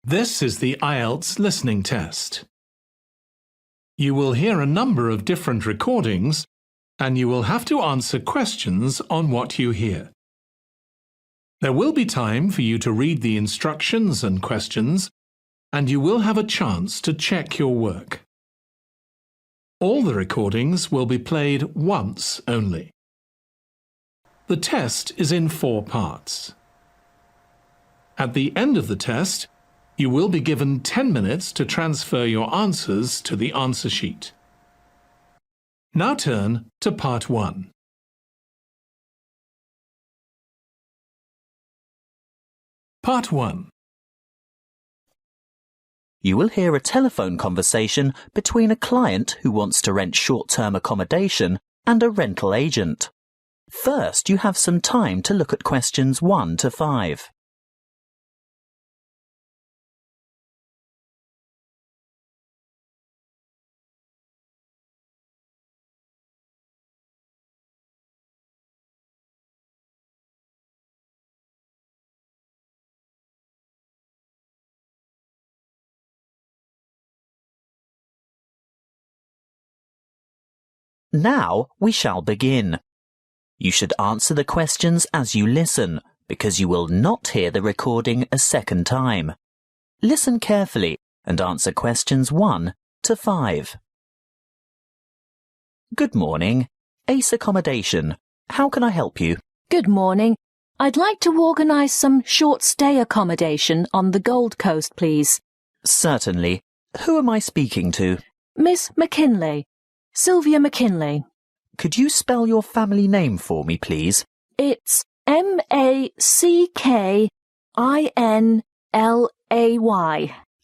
This is the IELTS Listening Test. You will hear a number of different recordings and you will have to answer questions on what you hear. There will be time for you to read the instructions and questions, and you will have a chance to check your work. All the recordings will be played once only. The test is in 4 parts. At the end of the test, you will be given 10 minutes to transfer your answers to the answer sheet. Now turn to Part 1. Part 1. You will hear a telephone conversation between a client who wants to rent short-term accommodation and a rental agent. First, you have some time to look at questions 1 to 5. Now we shall begin. You should answer the questions as you listen, because you will not hear the recording a second time. Listen carefully and answer questions 1 to 5. Good morning. Ace Accommodation. How can I help you? Good morning. I'd like to organise some short-stay accommodation on the Gold Coast, please. Certainly. Who am I speaking to? Miss McKinley. Sylvia McKinley. Could you spell your family name for me, please? It's Mackinlay.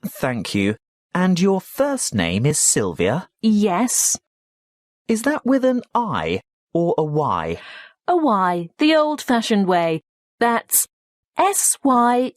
Thank you. And your first name is Sylvia? Yes. Is that with an I or a Y? A Y, the old-fashioned way. That's Sylvia.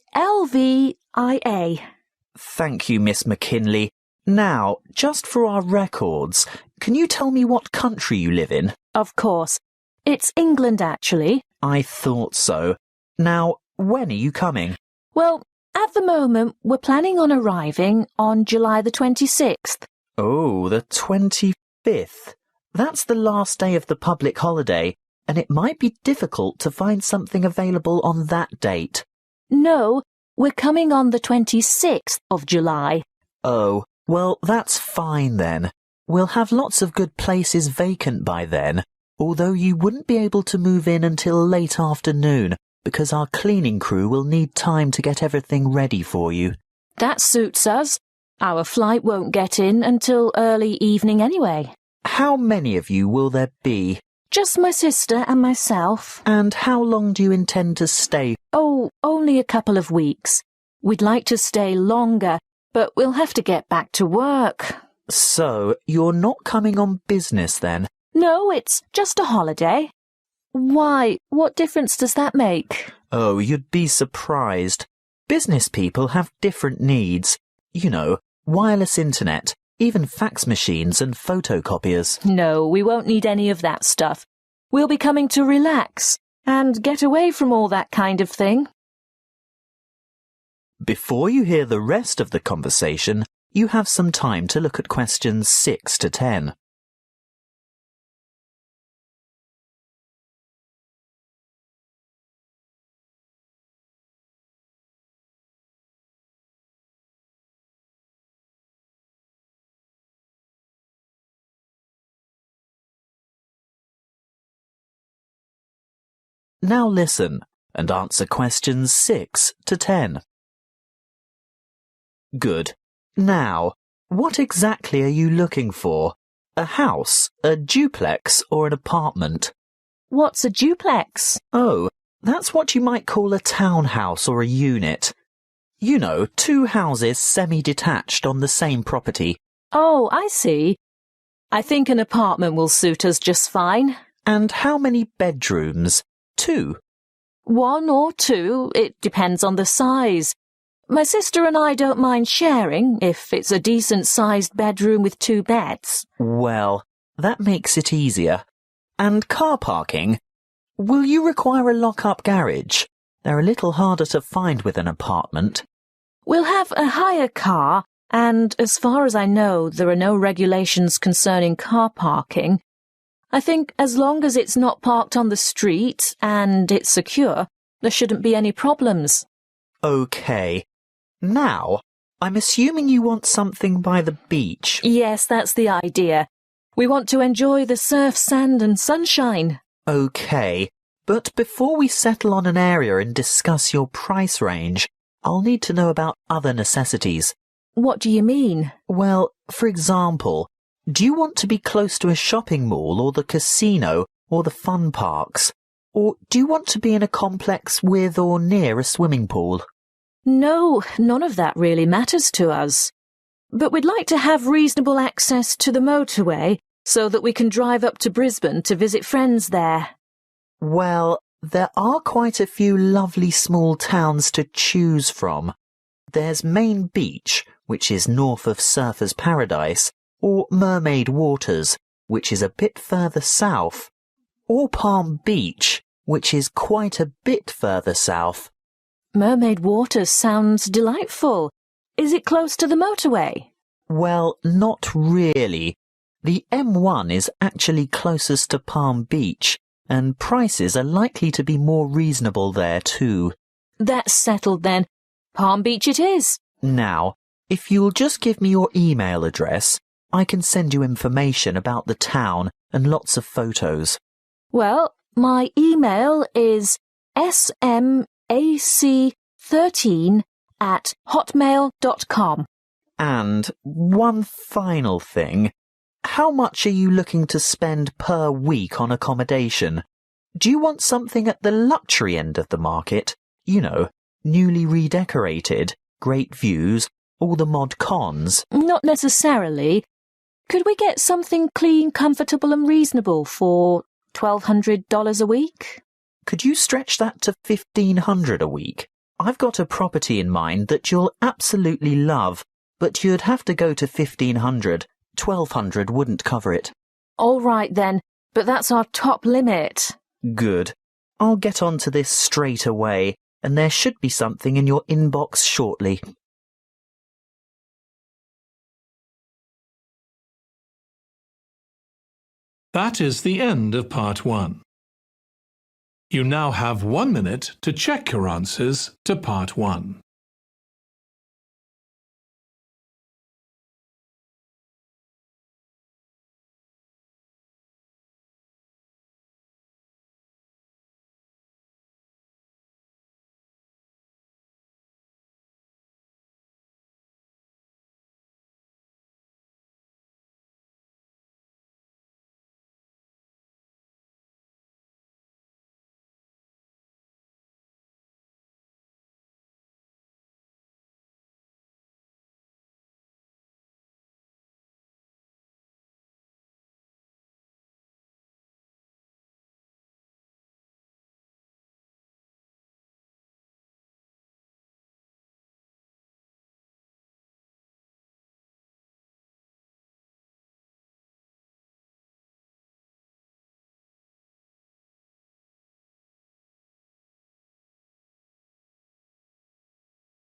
Thank you, Miss McKinley. Now, just for our records, can you tell me what country you live in? Of course. It's England, actually. I thought so. Now, when are you coming? Well, at the moment, we're planning on arriving on July the 26th. Oh, the 25th. That's the last day of the public holiday, and it might be difficult to find something available on that date. No, we're coming on the 26th of July. Oh, well, that's fine then. We'll have lots of good places vacant by then, although you wouldn't be able to move in until late afternoon because our cleaning crew will need time to get everything ready for you. That suits us. Our flight won't get in until early evening anyway. How many of you will there be? Just my sister and myself. And how long do you intend to stay? Oh, only a couple of weeks. We'd like to stay longer, but we'll have to get back to work. So, you're not coming on business then? No, it's just a holiday. Why, what difference does that make? Oh, you'd be surprised. Business people have different needs. You know, wireless internet, even fax machines and photocopiers. No, we won't need any of that stuff. We'll be coming to relax and get away from all that kind of thing. Before you hear the rest of the conversation, you have some time to look at questions 6 to 10. Now listen and answer questions 6 to 10. Good. Now, what exactly are you looking for? A house, a duplex, or an apartment? What's a duplex? Oh, that's what you might call a townhouse or a unit. You know, 2 houses semi-detached on the same property. Oh, I see. I think an apartment will suit us just fine. And how many bedrooms? 2. 1 or 2, it depends on the size. My sister and I don't mind sharing if it's a decent-sized bedroom with 2 beds. Well, that makes it easier. And car parking? Will you require a lock-up garage? They're a little harder to find with an apartment. We'll have a hire car, and as far as I know, there are no regulations concerning car parking. I think as long as it's not parked on the street and it's secure, there shouldn't be any problems. OK. Now, I'm assuming you want something by the beach. Yes, that's the idea. We want to enjoy the surf, sand and sunshine. OK, but before we settle on an area and discuss your price range, I'll need to know about other necessities. What do you mean? Well, for example, do you want to be close to a shopping mall or the casino or the fun parks? Or do you want to be in a complex with or near a swimming pool? No, none of that really matters to us. But we'd like to have reasonable access to the motorway so that we can drive up to Brisbane to visit friends there. Well, there are quite a few lovely small towns to choose from. There's Main Beach, which is north of Surfer's Paradise, or Mermaid Waters, which is a bit further south, or Palm Beach, which is quite a bit further south. Mermaid Waters sounds delightful. Is it close to the motorway? Well, not really. The M1 is actually closest to Palm Beach, and prices are likely to be more reasonable there too. That's settled then. Palm Beach it is. Now, if you'll just give me your email address, I can send you information about the town and lots of photos. Well, my email is smac13@hotmail.com. And one final thing. How much are you looking to spend per week on accommodation? Do you want something at the luxury end of the market? You know, newly redecorated, great views, all the mod cons? Not necessarily. Could we get something clean, comfortable and reasonable for $1,200 a week? Could you stretch that to $1,500 a week? I've got a property in mind that you'll absolutely love, but you'd have to go to $1,500. $1,200 wouldn't cover it. All right then, but that's our top limit. Good. I'll get onto this straight away, and there should be something in your inbox shortly. That is the end of Part 1. You now have 1 minute to check your answers to Part 1.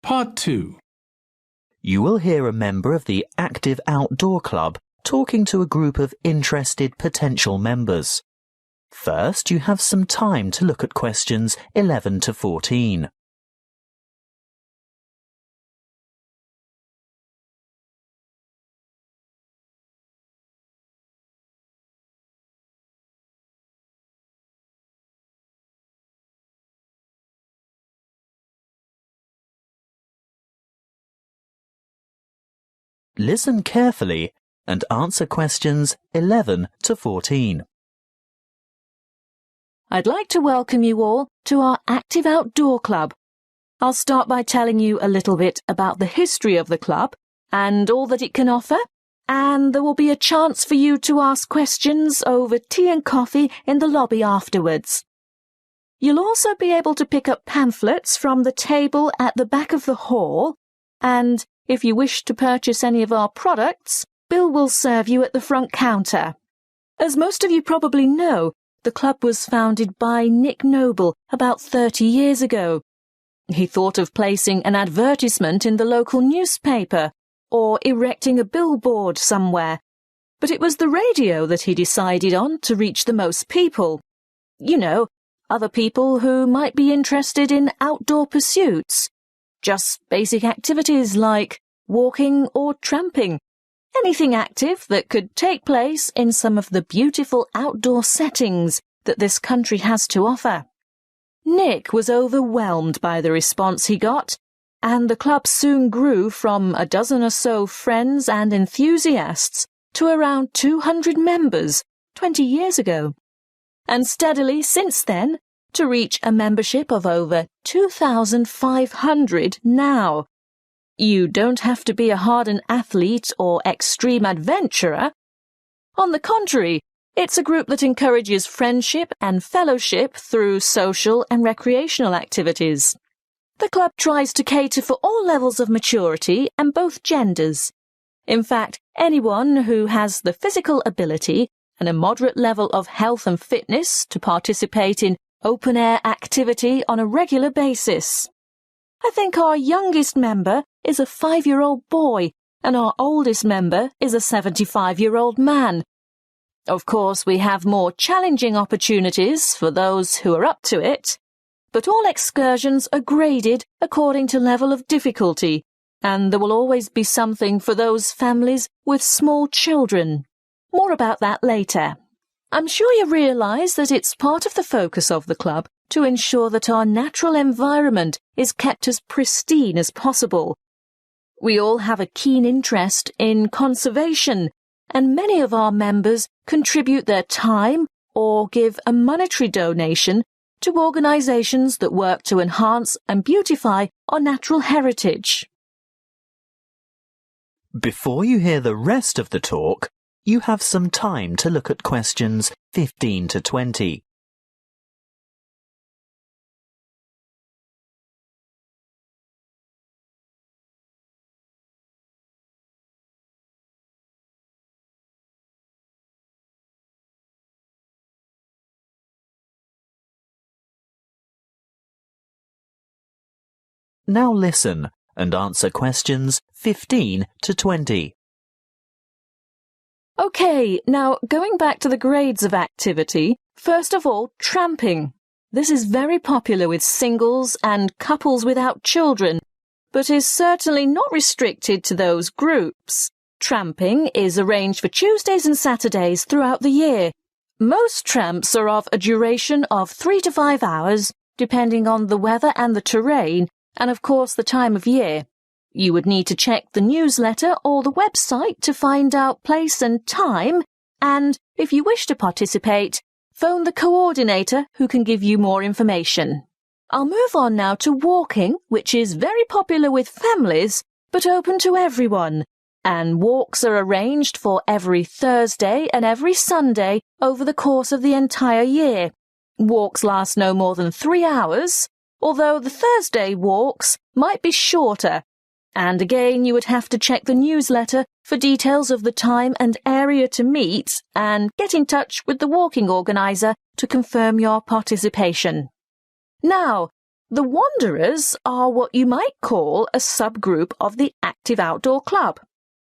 Part 2. You will hear a member of the Active Outdoor Club talking to a group of interested potential members. First, you have some time to look at questions 11 to 14. Listen carefully and answer questions 11 to 14. I'd like to welcome you all to our Active Outdoor Club. I'll start by telling you a little bit about the history of the club and all that it can offer, and there will be a chance for you to ask questions over tea and coffee in the lobby afterwards. You'll also be able to pick up pamphlets from the table at the back of the hall, and if you wish to purchase any of our products, Bill will serve you at the front counter. As most of you probably know, the club was founded by Nick Noble about 30 years ago. He thought of placing an advertisement in the local newspaper or erecting a billboard somewhere, but it was the radio that he decided on to reach the most people. You know, other people who might be interested in outdoor pursuits. Just basic activities like walking or tramping. Anything active that could take place in some of the beautiful outdoor settings that this country has to offer. Nick was overwhelmed by the response he got, and the club soon grew from a dozen or so friends and enthusiasts to around 200 members 20 years ago, and steadily since then to reach a membership of over 2,500 now. You don't have to be a hardened athlete or extreme adventurer. On the contrary, it's a group that encourages friendship and fellowship through social and recreational activities. The club tries to cater for all levels of maturity and both genders. In fact, anyone who has the physical ability and a moderate level of health and fitness to participate in open-air activity on a regular basis. I think our youngest member is a 5-year-old boy and our oldest member is a 75-year-old man. Of course, we have more challenging opportunities for those who are up to it, but all excursions are graded according to level of difficulty, and there will always be something for those families with small children. More about that later. I'm sure you realise that it's part of the focus of the club to ensure that our natural environment is kept as pristine as possible. We all have a keen interest in conservation, and many of our members contribute their time or give a monetary donation to organisations that work to enhance and beautify our natural heritage. Before you hear the rest of the talk, you have some time to look at questions 15 to 20. Now listen and answer questions 15 to 20. OK, now going back to the grades of activity, first of all, tramping. This is very popular with singles and couples without children, but is certainly not restricted to those groups. Tramping is arranged for Tuesdays and Saturdays throughout the year. Most tramps are of a duration of 3 to 5 hours, depending on the weather and the terrain, and of course the time of year. You would need to check the newsletter or the website to find out place and time, and if you wish to participate, phone the coordinator who can give you more information. I'll move on now to walking, which is very popular with families, but open to everyone. And walks are arranged for every Thursday and every Sunday over the course of the entire year. Walks last no more than 3 hours, although the Thursday walks might be shorter. And again, you would have to check the newsletter for details of the time and area to meet and get in touch with the walking organiser to confirm your participation. Now, the Wanderers are what you might call a subgroup of the Active Outdoor Club.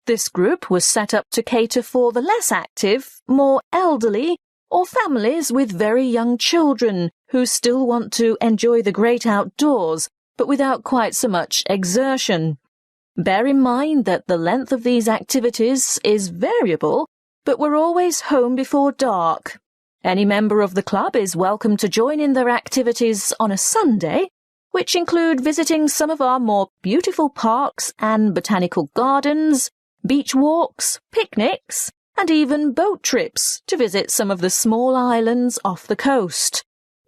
This group was set up to cater for the less active, more elderly, or families with very young children who still want to enjoy the great outdoors, but without quite so much exertion. Bear in mind that the length of these activities is variable, but we're always home before dark. Any member of the club is welcome to join in their activities on a Sunday, which include visiting some of our more beautiful parks and botanical gardens, beach walks, picnics, and even boat trips to visit some of the small islands off the coast.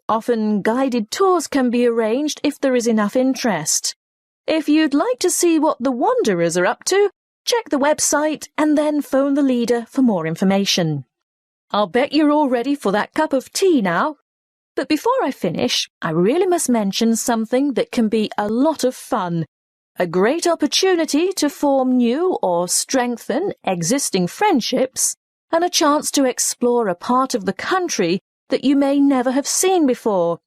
Often guided tours can be arranged if there is enough interest. If you'd like to see what the Wanderers are up to, check the website and then phone the leader for more information. I'll bet you're all ready for that cup of tea now. But before I finish, I really must mention something that can be a lot of fun. A great opportunity to form new or strengthen existing friendships, and a chance to explore a part of the country that you may never have seen before.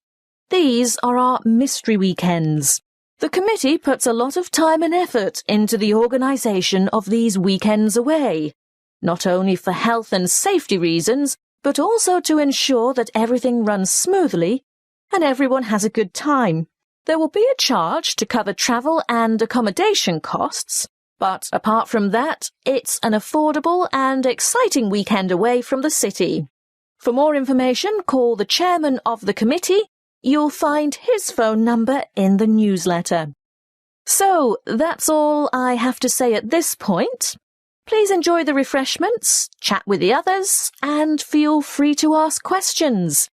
These are our mystery weekends. The committee puts a lot of time and effort into the organisation of these weekends away, not only for health and safety reasons, but also to ensure that everything runs smoothly and everyone has a good time. There will be a charge to cover travel and accommodation costs, but apart from that, it's an affordable and exciting weekend away from the city. For more information, call the chairman of the committee. You'll find his phone number in the newsletter. So, that's all I have to say at this point. Please enjoy the refreshments, chat with the others, and feel free to ask questions.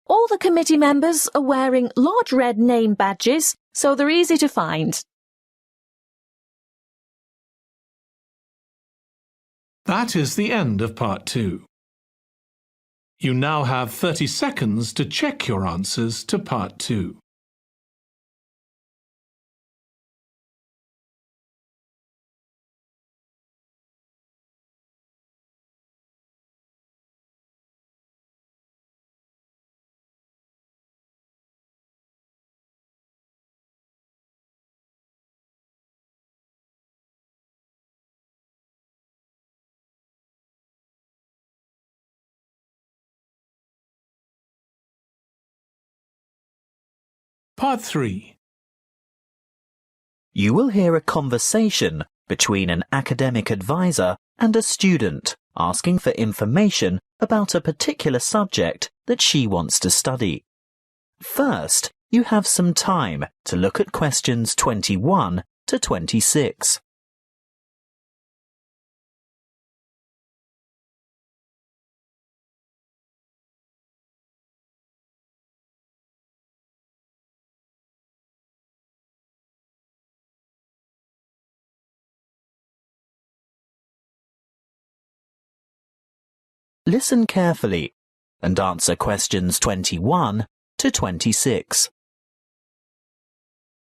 All the committee members are wearing large red name badges, so they're easy to find. That is the end of Part 2. You now have 30 seconds to check your answers to Part 2. Part 3. You will hear a conversation between an academic advisor and a student asking for information about a particular subject that she wants to study. First, you have some time to look at questions 21 to 26. Listen carefully and answer questions 21 to 26.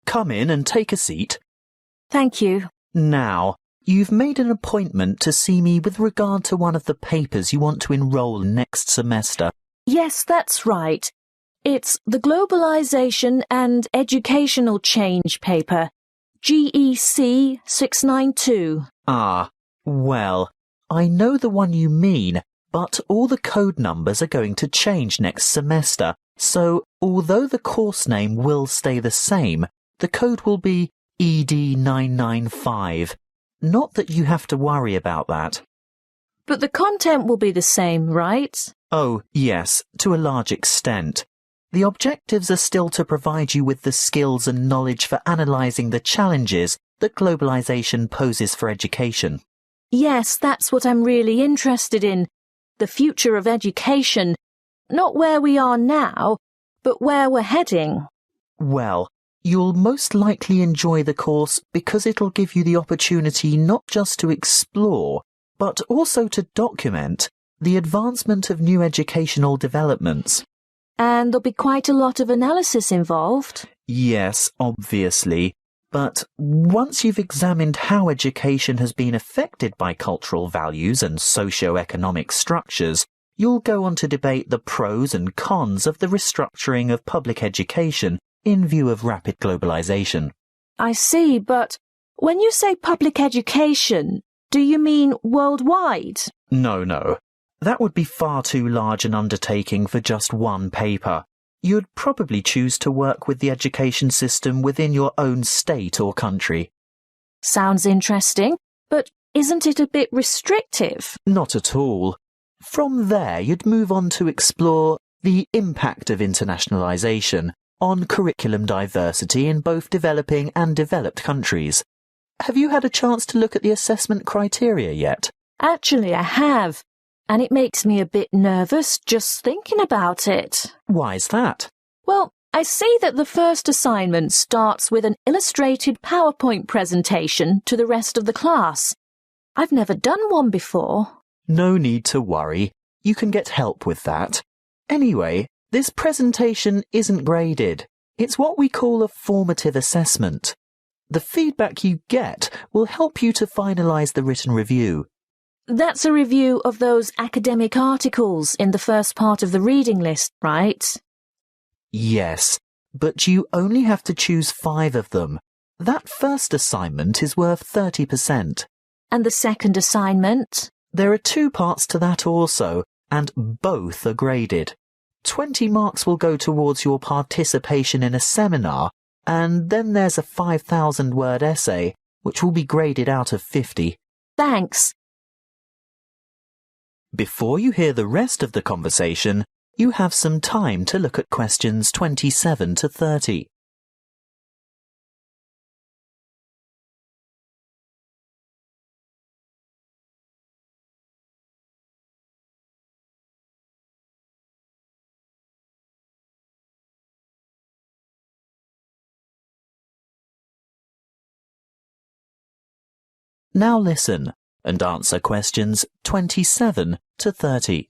Come in and take a seat. Thank you. Now, you've made an appointment to see me with regard to one of the papers you want to enroll in next semester. Yes, that's right. It's the Globalization and Educational Change paper, GEC 692. Ah, well, I know the one you mean, but all the code numbers are going to change next semester, so although the course name will stay the same, the code will be ED995. Not that you have to worry about that. But the content will be the same, right? Oh, yes, to a large extent. The objectives are still to provide you with the skills and knowledge for analysing the challenges that globalization poses for education. Yes, that's what I'm really interested in. The future of education. Not where we are now, but where we're heading. Well, you'll most likely enjoy the course because it'll give you the opportunity not just to explore, but also to document the advancement of new educational developments. And there'll be quite a lot of analysis involved. Yes, obviously. But once you've examined how education has been affected by cultural values and socio-economic structures, you'll go on to debate the pros and cons of the restructuring of public education in view of rapid globalization. I see, but when you say public education, do you mean worldwide? No. That would be far too large an undertaking for just one paper. You'd probably choose to work with the education system within your own state or country. Sounds interesting, but isn't it a bit restrictive? Not at all. From there, you'd move on to explore the impact of internationalization on curriculum diversity in both developing and developed countries. Have you had a chance to look at the assessment criteria yet? Actually, I have. And it makes me a bit nervous just thinking about it. Why's that? Well, I see that the first assignment starts with an illustrated PowerPoint presentation to the rest of the class. I've never done one before. No need to worry. You can get help with that. Anyway, this presentation isn't graded. It's what we call a formative assessment. The feedback you get will help you to finalise the written review. That's a review of those academic articles in the first part of the reading list, right? Yes, but you only have to choose 5 of them. That first assignment is worth 30%. And the second assignment? There are 2 parts to that also, and both are graded. 20 marks will go towards your participation in a seminar, and then there's a 5,000-word essay, which will be graded out of 50. Thanks. Before you hear the rest of the conversation, you have some time to look at questions 27 to 30. Now listen and answer questions 27 to 30.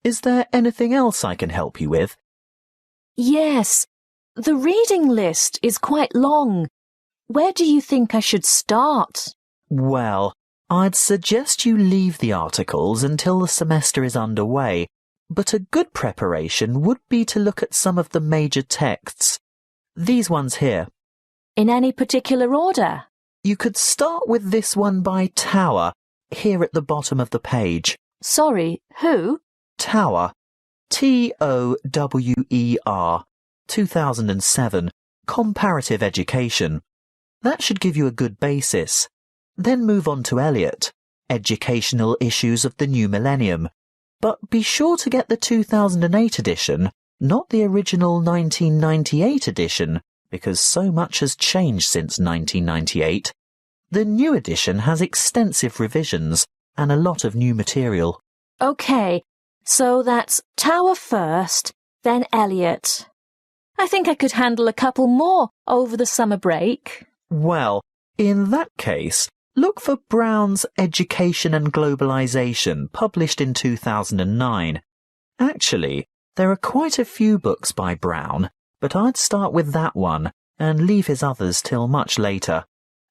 Is there anything else I can help you with? Yes, the reading list is quite long. Where do you think I should start? Well, I'd suggest you leave the articles until the semester is underway, but a good preparation would be to look at some of the major texts. These ones here. In any particular order? You could start with this one by Tower, here at the bottom of the page. Sorry, who? Tower. Tower. 2007. Comparative Education. That should give you a good basis. Then move on to Eliot. Educational Issues of the New Millennium. But be sure to get the 2008 edition, not the original 1998 edition, because so much has changed since 1998. The new edition has extensive revisions and a lot of new material. OK, so that's Tower first, then Eliot. I think I could handle a couple more over the summer break. Well, in that case, look for Brown's Education and Globalization, published in 2009. Actually, there are quite a few books by Brown, but I'd start with that one and leave his others till much later.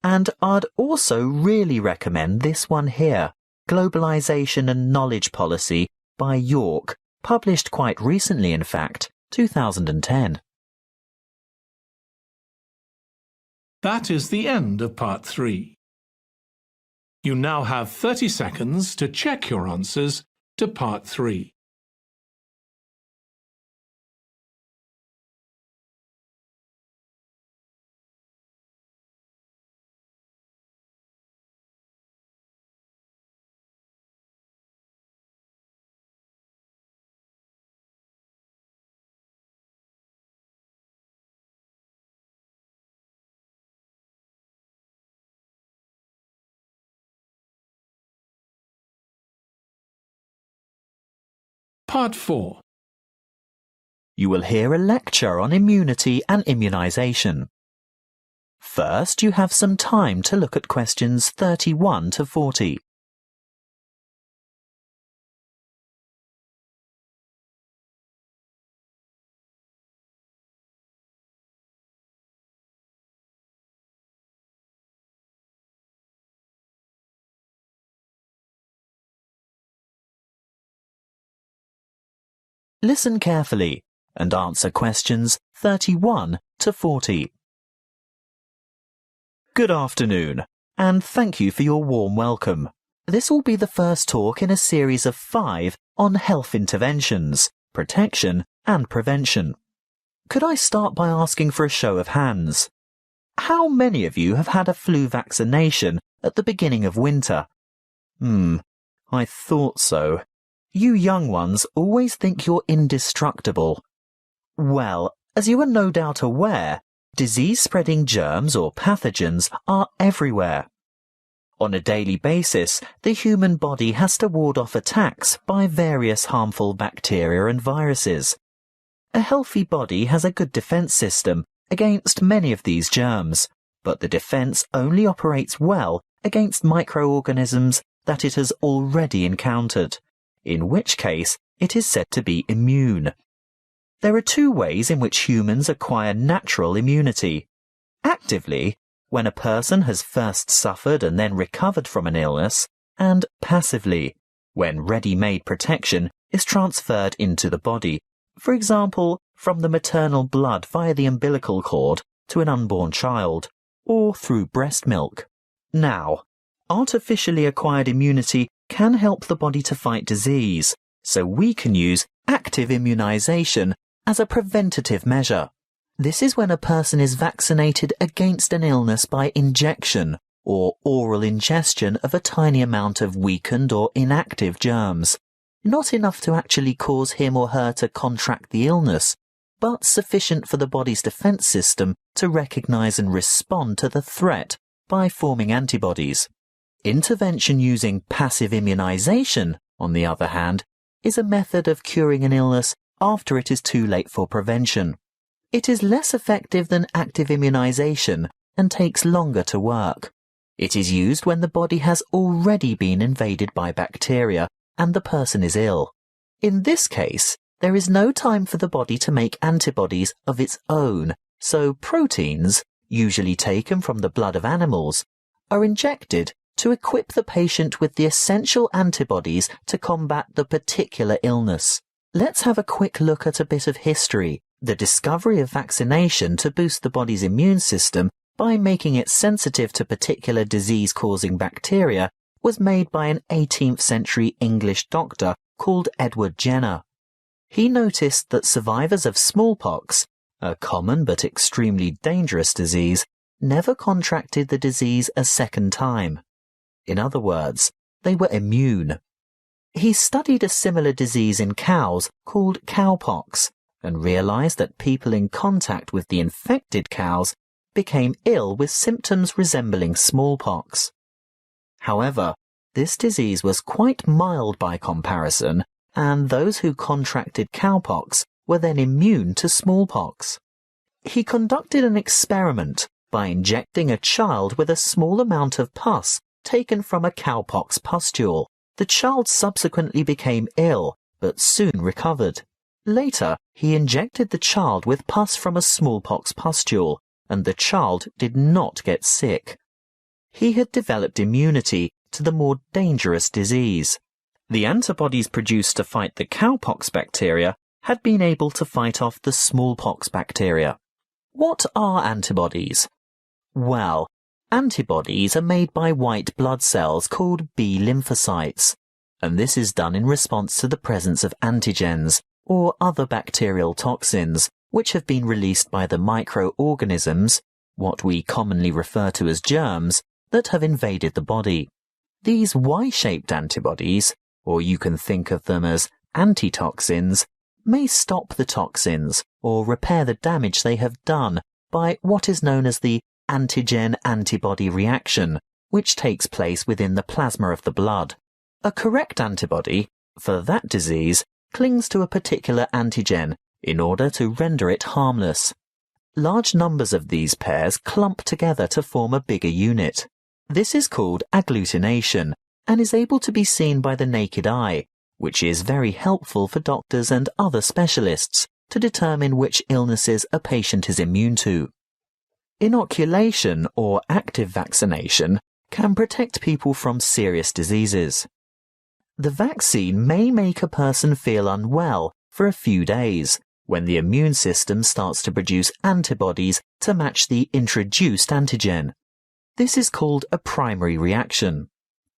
And I'd also really recommend this one here, Globalization and Knowledge Policy by York, published quite recently in fact, 2010. That is the end of Part 3. You now have 30 seconds to check your answers to Part 3. Part 4. You will hear a lecture on immunity and immunization. First, you have some time to look at questions 31 to 40. Listen carefully and answer questions 31 to 40. Good afternoon, and thank you for your warm welcome. This will be the first talk in a series of 5 on health interventions, protection and prevention. Could I start by asking for a show of hands? How many of you have had a flu vaccination at the beginning of winter? I thought so. You young ones always think you're indestructible. Well, as you are no doubt aware, disease-spreading germs or pathogens are everywhere. On a daily basis, the human body has to ward off attacks by various harmful bacteria and viruses. A healthy body has a good defense system against many of these germs, but the defense only operates well against microorganisms that it has already encountered, in which case it is said to be immune. There are 2 ways in which humans acquire natural immunity. Actively, when a person has first suffered and then recovered from an illness, and passively, when ready-made protection is transferred into the body, For example, from the maternal blood via the umbilical cord to an unborn child, or through breast milk. Now, artificially acquired immunity can help the body to fight disease, so we can use active immunization as a preventative measure. This is when a person is vaccinated against an illness by injection or oral ingestion of a tiny amount of weakened or inactive germs. Not enough to actually cause him or her to contract the illness, but sufficient for the body's defense system to recognize and respond to the threat by forming antibodies. Intervention using passive immunization, on the other hand, is a method of curing an illness after it is too late for prevention. It is less effective than active immunization and takes longer to work. It is used when the body has already been invaded by bacteria and the person is ill. In this case, there is no time for the body to make antibodies of its own, so proteins, usually taken from the blood of animals, are injected to equip the patient with the essential antibodies to combat the particular illness. Let's have a quick look at a bit of history. The discovery of vaccination to boost the body's immune system by making it sensitive to particular disease-causing bacteria was made by an 18th century English doctor called Edward Jenner. He noticed that survivors of smallpox, a common but extremely dangerous disease, never contracted the disease a second time. In other words, they were immune. He studied a similar disease in cows called cowpox and realized that people in contact with the infected cows became ill with symptoms resembling smallpox. However, this disease was quite mild by comparison, and those who contracted cowpox were then immune to smallpox. He conducted an experiment by injecting a child with a small amount of pus taken from a cowpox pustule. The child subsequently became ill, but soon recovered. Later, he injected the child with pus from a smallpox pustule, and the child did not get sick. He had developed immunity to the more dangerous disease. The antibodies produced to fight the cowpox bacteria had been able to fight off the smallpox bacteria. What are antibodies? Well, antibodies are made by white blood cells called B lymphocytes, and this is done in response to the presence of antigens, or other bacterial toxins, which have been released by the microorganisms, what we commonly refer to as germs, that have invaded the body. These Y-shaped antibodies, or you can think of them as antitoxins, may stop the toxins or repair the damage they have done by what is known as the antigen-antibody reaction, which takes place within the plasma of the blood. A correct antibody, for that disease, clings to a particular antigen in order to render it harmless. Large numbers of these pairs clump together to form a bigger unit. This is called agglutination and is able to be seen by the naked eye, which is very helpful for doctors and other specialists to determine which illnesses a patient is immune to. Inoculation or active vaccination can protect people from serious diseases. The vaccine may make a person feel unwell for a few days when the immune system starts to produce antibodies to match the introduced antigen. This is called a primary reaction.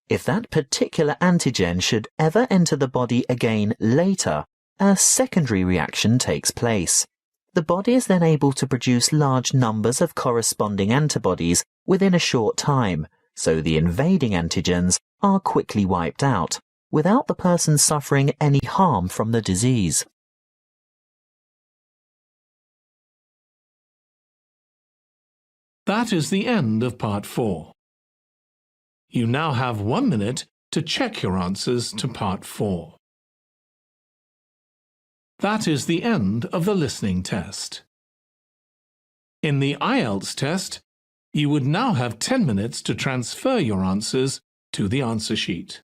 If that particular antigen should ever enter the body again later, a secondary reaction takes place. The body is then able to produce large numbers of corresponding antibodies within a short time, so the invading antigens are quickly wiped out, without the person suffering any harm from the disease. That is the end of Part 4. You now have 1 minute to check your answers to Part 4. That is the end of the listening test. In the IELTS test, you would now have 10 minutes to transfer your answers to the answer sheet.